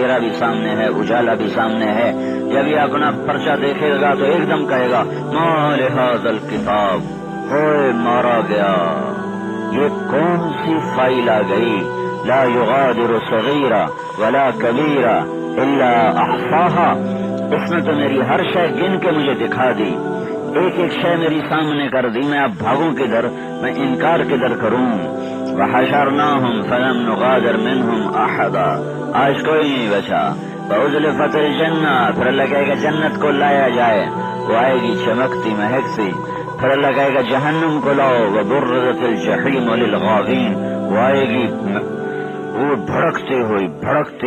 اندھیرا بھی سامنے ہے، اجالا بھی سامنے ہے۔ جب یہ اپنا پرچہ دیکھے گا تو ایک دم کہے گا ما لہذا الکتاب، ہوئے مارا گیا، یہ کون سی فائل آ گئی، لا یغادر صغیرہ ولا کبیرہ الا احصاها، اس نے تو میری ہر شے گن کے مجھے دکھا دی، ایک ایک شے میری سامنے کر دی، میں اب بھاگوں کدھر، میں انکار کدھر کروں۔ وحشرناہم فلم نغادر منہم احدا، آج کوئی نہیں بچا۔ وازلفت الجنہ، پھر اللہ کہے گا جنت کو لایا جائے، وہ آئے گی چمکتی مہکتی۔ پھر اللہ کہے گا جہنم کو لاؤ، وبرزت الجحیم للغاوین، وہ آئے گی وہ بھڑکتی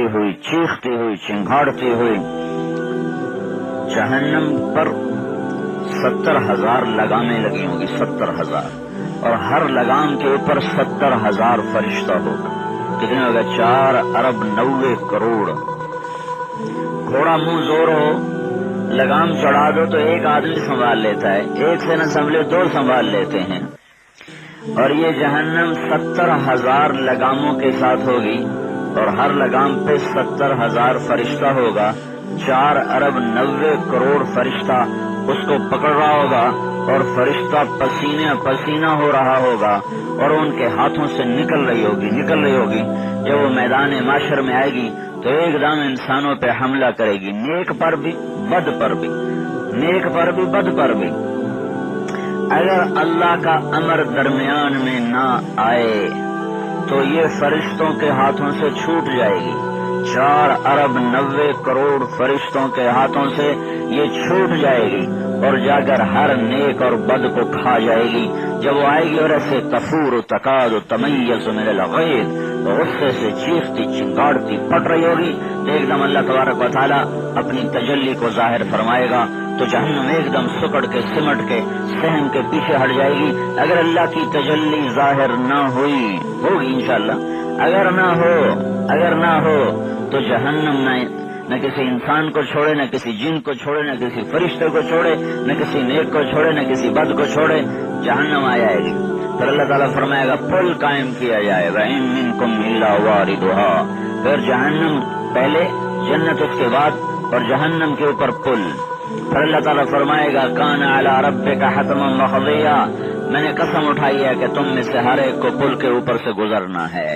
ہوئی چیختی ہوئی چنگھاڑتی ہوئی۔ جہنم پر 70,000 لگامیں لگی ہوں گی، 70,000، اور ہر لگام کے اوپر 70,000 فرشتہ ہوگا۔ کتنے ہوگا؟ 4,90 کروڑ۔ گھوڑا منہ زور ہو، لگام چڑھا دو تو ایک آدمی سنبھال لیتا ہے، ایک سے نہ سنبھلے 2 سنبھال لیتے ہیں، اور یہ جہنم 70,000 لگاموں کے ساتھ ہوگی، اور ہر لگام پہ 70,000 فرشتہ ہوگا۔ 4,90 کروڑ فرشتہ اس کو پکڑ رہا ہوگا، اور فرشتہ پسینہ پسینہ ہو رہا ہوگا، اور ان کے ہاتھوں سے نکل رہی ہوگی۔ جب وہ میدان معاشر میں آئے گی تو ایک دم انسانوں پہ حملہ کرے گی، نیک پر بھی بد پر بھی، نیک پر بھی بد پر بھی۔ اگر اللہ کا امر درمیان میں نہ آئے تو یہ فرشتوں کے ہاتھوں سے چھوٹ جائے گی، 4,90 کروڑ فرشتوں کے ہاتھوں سے یہ چھوٹ جائے گی، اور جا کر ہر نیک اور بد کو کھا جائے گی۔ جب وہ آئے گی اور ایسے تفور تکاد تمیز من الغیظ، غصے سے چیختی چنگاڑتی پٹ رہی ہوگی، تو ایک دم اللہ تبارک و تعالی اپنی تجلی کو ظاہر فرمائے گا، تو جہنم ایک دم سکڑ کے سمٹ کے سہم کے پیچھے ہٹ جائے گی۔ اگر اللہ کی تجلی ظاہر نہ ہوئی، ہوگی انشاءاللہ، اگر نہ ہو تو جہنم نہ کسی انسان کو چھوڑے، نہ کسی جن کو چھوڑے، نہ کسی فرشتے کو چھوڑے، نہ کسی نیک کو چھوڑے، نہ کسی بد کو چھوڑے، جہنم آ جائے گی۔ پھر اللہ تعالیٰ فرمائے گا پل قائم کیا جائے، وَإِن مِّنكُمْ إِلَّا وَارِدُهَا، پھر جہنم پہلے، جنت اس کے بعد، اور جہنم کے اوپر پل۔ پھر اللہ تعالیٰ فرمائے گا كَانَ عَلَىٰ رَبِّكَ حَتْمًا مَّقْضِيًّا، میں نے قسم اٹھائی ہے کہ تم میں سے ہر ایک کو پل کے اوپر سے گزرنا ہے۔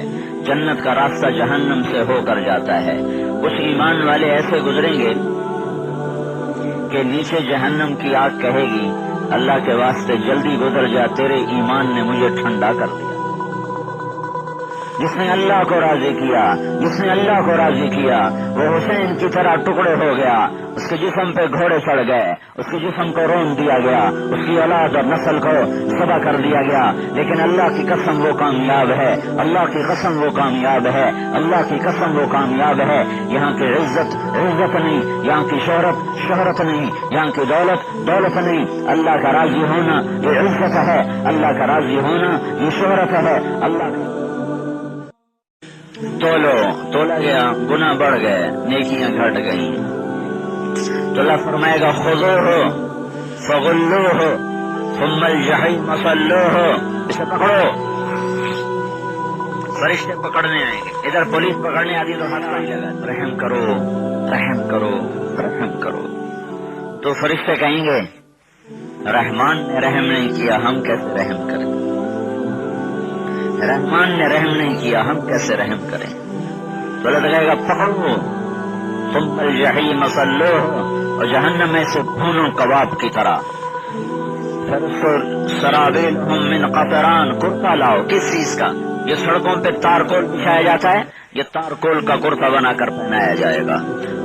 جنت کا راستہ جہنم سے ہو کر جاتا ہے۔ کچھ ایمان والے ایسے گزریں گے کہ نیچے جہنم کی آگ کہے گی اللہ کے واسطے جلدی گزر جا، تیرے ایمان نے مجھے ٹھنڈا کر دیا۔ جس نے اللہ کو راضی کیا وہ حسین کی طرح ٹکڑے ہو گیا، اس کے جسم پہ گھوڑے چڑھ گئے، اس کے جسم کو رون دیا گیا، اس کی اولاد اور نسل کو ذبح کر دیا گیا، لیکن اللہ کی قسم وہ کامیاب ہے، اللہ کی قسم وہ کامیاب ہے، اللہ کی قسم وہ کامیاب ہے۔ یہاں کی عزت نہیں، یہاں کی شہرت نہیں، یہاں کی دولت نہیں، اللہ کا راضی ہونا یہ عزت ہے، اللہ کا راضی ہونا یہ شہرت ہے۔ اللہ کا تولا گیا، گناہ بڑھ گئے، نیکیاں گھٹ گئیں، تو اللہ فرمائے گا خذوہ فغلوہ ثم الجحیم صلوہ، اسے پکڑو۔ فرشتے پکڑنے آئیں گے، ادھر پولیس پکڑنے آتی تو ہاتھ نہیں لگا، رحم کرو رحم کرو رحم کرو، تو فرشتے کہیں گے رحمان نے رحم نہیں کیا، ہم کیسے رحم کریں؟ رحمان نے رحم نہیں کیا، ہم کیسے رحم کریں؟ تو اللہ کہے گا پکڑو، ثم الجحیم صلوہ، اور جہنم میں سے بھونو کباب کی طرح، پھر اس کو سرابیلہم من قطران، کرتا لاؤ، کس چیز کا؟ یہ سڑکوں پہ تارکول بچھایا جاتا ہے، یہ تارکول کا کرتا بنا کر پہنایا جائے گا۔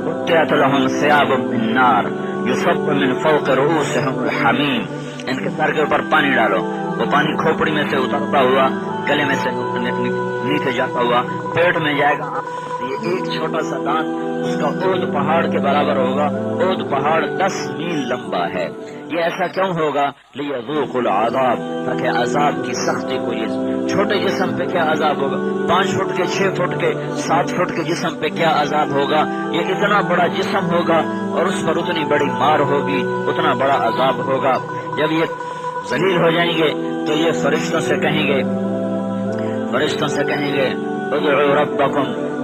قطعت لہم ثیاب من نار یصب من فوق رؤوسہم الحمیم، ان کے سر کے اوپر پانی ڈالو، وہ پانی کھوپڑی میں سے اترتا ہوا، گلے میں سے نیچے جاتا ہوا، پیٹ میں جائے گا۔ یہ ایک چھوٹا سا دانت اس کا اود پہاڑ کے برابر ہوگا، اود پہاڑ 10 میل لمبا ہے۔ یہ ایسا کیوں ہوگا؟ لیذوقوا العذاب، تاکہ عذاب کی سختی کو، یہ چھوٹے جسم پہ کیا عذاب ہوگا، 5 فٹ کے 6 فٹ کے 7 فٹ کے جسم پہ کیا عذاب ہوگا، یہ اتنا بڑا جسم ہوگا اور اس پر اتنی بڑی مار ہوگی، اتنا بڑا عذاب ہوگا۔ جب یہ ذلیل ہو جائیں گے تو یہ فرشتوں سے کہیں گے ادعوا ربکم